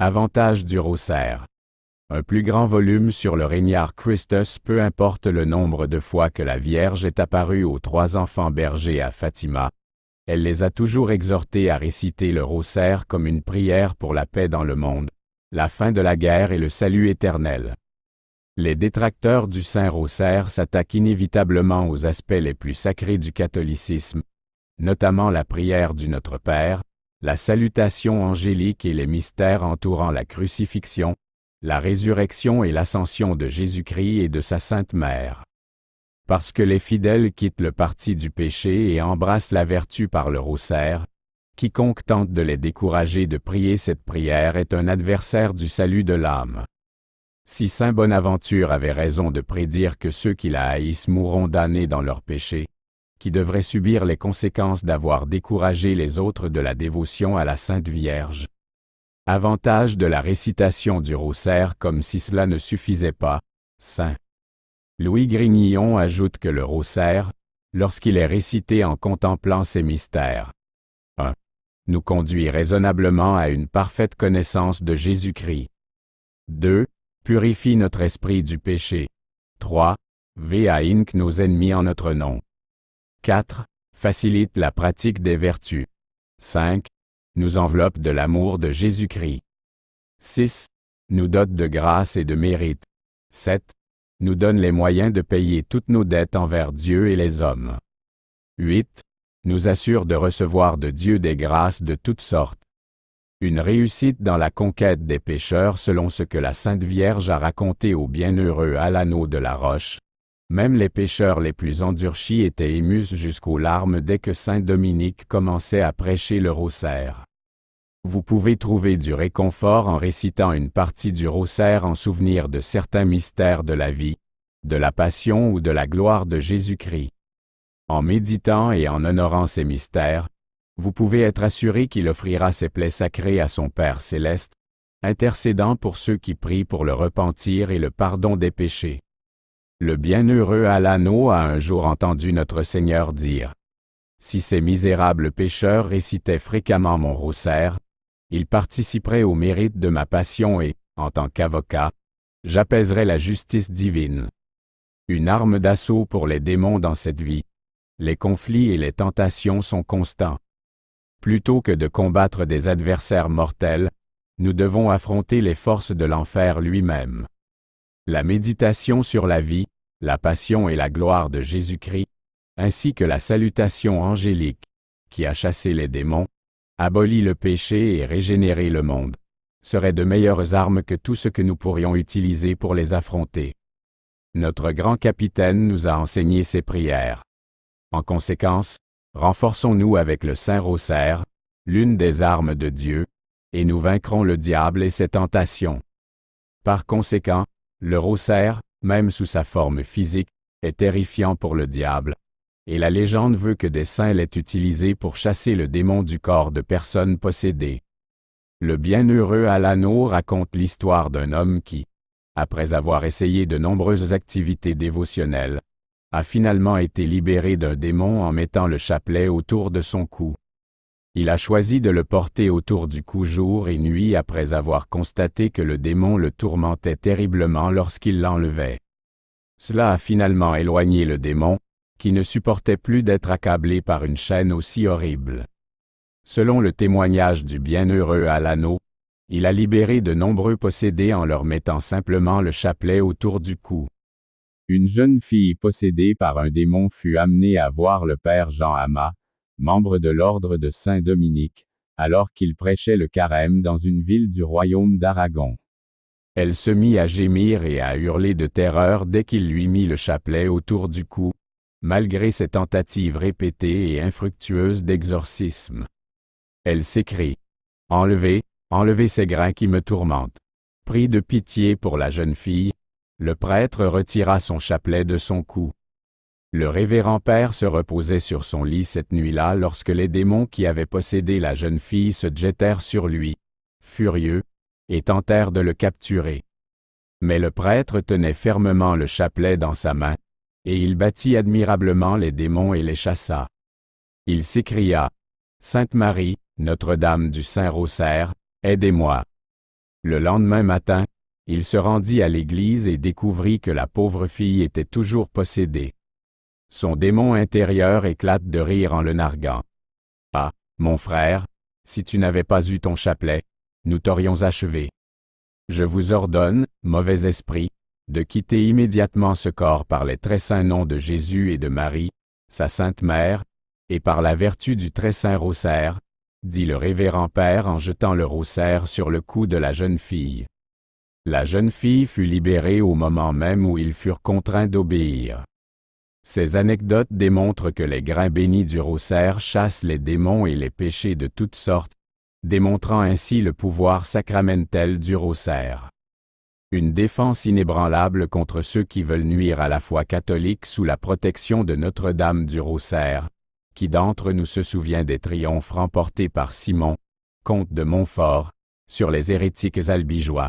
Avantage du rosaire. Un plus grand volume sur le Regnare Christus, peu importe le nombre de fois que la Vierge est apparue aux 3 enfants bergers à Fatima. Elle les a toujours exhortés à réciter le rosaire comme une prière pour la paix dans le monde, la fin de la guerre et le salut éternel. Les détracteurs du Saint-Rosaire s'attaquent inévitablement aux aspects les plus sacrés du catholicisme, notamment la prière du Notre Père, la salutation angélique et les mystères entourant la crucifixion, la résurrection et l'ascension de Jésus-Christ et de sa Sainte Mère. Parce que les fidèles quittent le parti du péché et embrassent la vertu par le rosaire, quiconque tente de les décourager de prier cette prière est un adversaire du salut de l'âme. Si saint Bonaventure avait raison de prédire que ceux qui la haïssent mourront damnés dans leurs péchés, qui devraient subir les conséquences d'avoir découragé les autres de la dévotion à la Sainte Vierge. Avantage de la récitation du rosaire comme si cela ne suffisait pas, Saint Louis Grignion ajoute que le rosaire, lorsqu'il est récité en contemplant ces mystères, 1. Nous conduit raisonnablement à une parfaite connaissance de Jésus-Christ. 2. Purifie notre esprit du péché. 3. Vaincre nos ennemis en notre nom. 4. Facilite la pratique des vertus. 5. Nous enveloppe de l'amour de Jésus-Christ. 6. Nous dote de grâce et de mérite. 7. Nous donne les moyens de payer toutes nos dettes envers Dieu et les hommes. 8. Nous assure de recevoir de Dieu des grâces de toutes sortes. Une réussite dans la conquête des pécheurs selon ce que la Sainte Vierge a raconté au bienheureux Alano de la Roche. Même les pécheurs les plus endurcis étaient émus jusqu'aux larmes dès que saint Dominique commençait à prêcher le rosaire. Vous pouvez trouver du réconfort en récitant une partie du rosaire en souvenir de certains mystères de la vie, de la passion ou de la gloire de Jésus-Christ. En méditant et en honorant ces mystères, vous pouvez être assuré qu'il offrira ses plaies sacrées à son Père céleste, intercédant pour ceux qui prient pour le repentir et le pardon des péchés. Le bienheureux Alano a un jour entendu notre Seigneur dire « Si ces misérables pécheurs récitaient fréquemment mon rosaire, ils participeraient au mérite de ma passion et, en tant qu'avocat, j'apaiserais la justice divine. » Une arme d'assaut pour les démons dans cette vie. Les conflits et les tentations sont constants. Plutôt que de combattre des adversaires mortels, nous devons affronter les forces de l'enfer lui-même. La méditation sur la vie, la passion et la gloire de Jésus-Christ, ainsi que la salutation angélique, qui a chassé les démons, abolit le péché et régénéré le monde, seraient de meilleures armes que tout ce que nous pourrions utiliser pour les affronter. Notre grand capitaine nous a enseigné ces prières. En conséquence, renforçons-nous avec le Saint-Rosaire, l'une des armes de Dieu, et nous vaincrons le diable et ses tentations. Par conséquent, le rosaire, même sous sa forme physique, est terrifiant pour le diable, et la légende veut que des saints l'aient utilisé pour chasser le démon du corps de personnes possédées. Le bienheureux Alano raconte l'histoire d'un homme qui, après avoir essayé de nombreuses activités dévotionnelles, a finalement été libéré d'un démon en mettant le chapelet autour de son cou. Il a choisi de le porter autour du cou jour et nuit après avoir constaté que le démon le tourmentait terriblement lorsqu'il l'enlevait. Cela a finalement éloigné le démon, qui ne supportait plus d'être accablé par une chaîne aussi horrible. Selon le témoignage du bienheureux Alano, il a libéré de nombreux possédés en leur mettant simplement le chapelet autour du cou. Une jeune fille possédée par un démon fut amenée à voir le père Jean Amat, membre de l'ordre de Saint-Dominique, alors qu'il prêchait le carême dans une ville du royaume d'Aragon. Elle se mit à gémir et à hurler de terreur dès qu'il lui mit le chapelet autour du cou, malgré ses tentatives répétées et infructueuses d'exorcisme. Elle s'écrie « Enlevez, enlevez ces grains qui me tourmentent ». Pris de pitié pour la jeune fille, le prêtre retira son chapelet de son cou. Le révérend père se reposait sur son lit cette nuit-là lorsque les démons qui avaient possédé la jeune fille se jetèrent sur lui, furieux, et tentèrent de le capturer. Mais le prêtre tenait fermement le chapelet dans sa main, et il battit admirablement les démons et les chassa. Il s'écria « Sainte Marie, Notre-Dame du Saint-Rosaire, aidez-moi ». Le lendemain matin, il se rendit à l'église et découvrit que la pauvre fille était toujours possédée. Son démon intérieur éclate de rire en le narguant. « Ah, mon frère, si tu n'avais pas eu ton chapelet, nous t'aurions achevé. Je vous ordonne, mauvais esprit, de quitter immédiatement ce corps par les très saints noms de Jésus et de Marie, sa sainte mère, et par la vertu du très saint rosaire, dit le révérend père en jetant le rosaire sur le cou de la jeune fille. La jeune fille fut libérée au moment même où ils furent contraints d'obéir. Ces anecdotes démontrent que les grains bénis du rosaire chassent les démons et les péchés de toutes sortes, démontrant ainsi le pouvoir sacramentel du rosaire. Une défense inébranlable contre ceux qui veulent nuire à la foi catholique sous la protection de Notre-Dame du Rosaire. Qui d'entre nous se souvient des triomphes remportés par Simon, comte de Montfort, sur les hérétiques albigeois?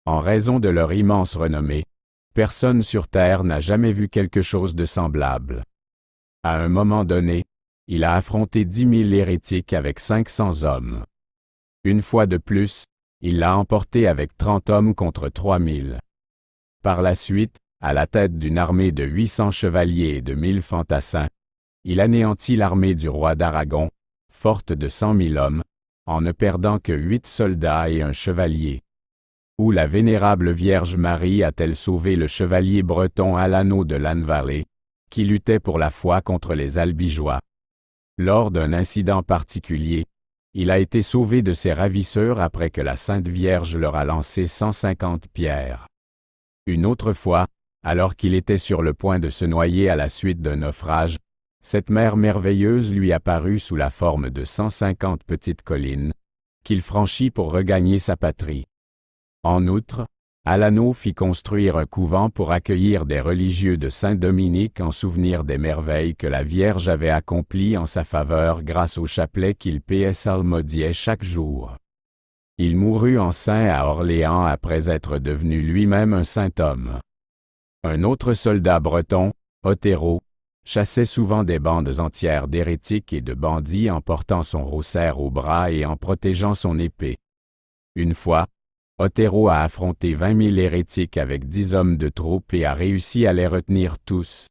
En raison de leur immense renommée, personne sur terre n'a jamais vu quelque chose de semblable. À un moment donné, il a affronté 10 000 hérétiques avec 500 hommes. Une fois de plus, il l'a emporté avec 30 hommes contre 3 000. Par la suite, à la tête d'une armée de 800 chevaliers et de 1000 fantassins, il anéantit l'armée du roi d'Aragon, forte de 100 000 hommes, en ne perdant que 8 soldats et un chevalier. Où la vénérable Vierge Marie a-t-elle sauvé le chevalier breton Alano de Lannevalet, qui luttait pour la foi contre les albigeois? Lors d'un incident particulier, il a été sauvé de ses ravisseurs après que la Sainte Vierge leur a lancé 150 pierres. Une autre fois, alors qu'il était sur le point de se noyer à la suite d'un naufrage, cette mer merveilleuse lui apparut sous la forme de 150 petites collines, qu'il franchit pour regagner sa patrie. En outre, Alano fit construire un couvent pour accueillir des religieux de Saint-Dominique en souvenir des merveilles que la Vierge avait accomplies en sa faveur grâce au chapelet qu'il psalmodiait chaque jour. Il mourut en saint à Orléans après être devenu lui-même un saint homme. Un autre soldat breton, Otero, chassait souvent des bandes entières d'hérétiques et de bandits en portant son rosaire au bras et en protégeant son épée. Une fois, Otero a affronté 20 000 hérétiques avec 10 hommes de troupe et a réussi à les retenir tous.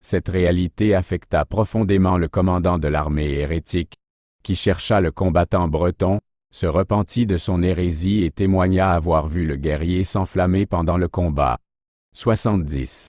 Cette réalité affecta profondément le commandant de l'armée hérétique, qui chercha le combattant breton, se repentit de son hérésie et témoigna avoir vu le guerrier s'enflammer pendant le combat. 70.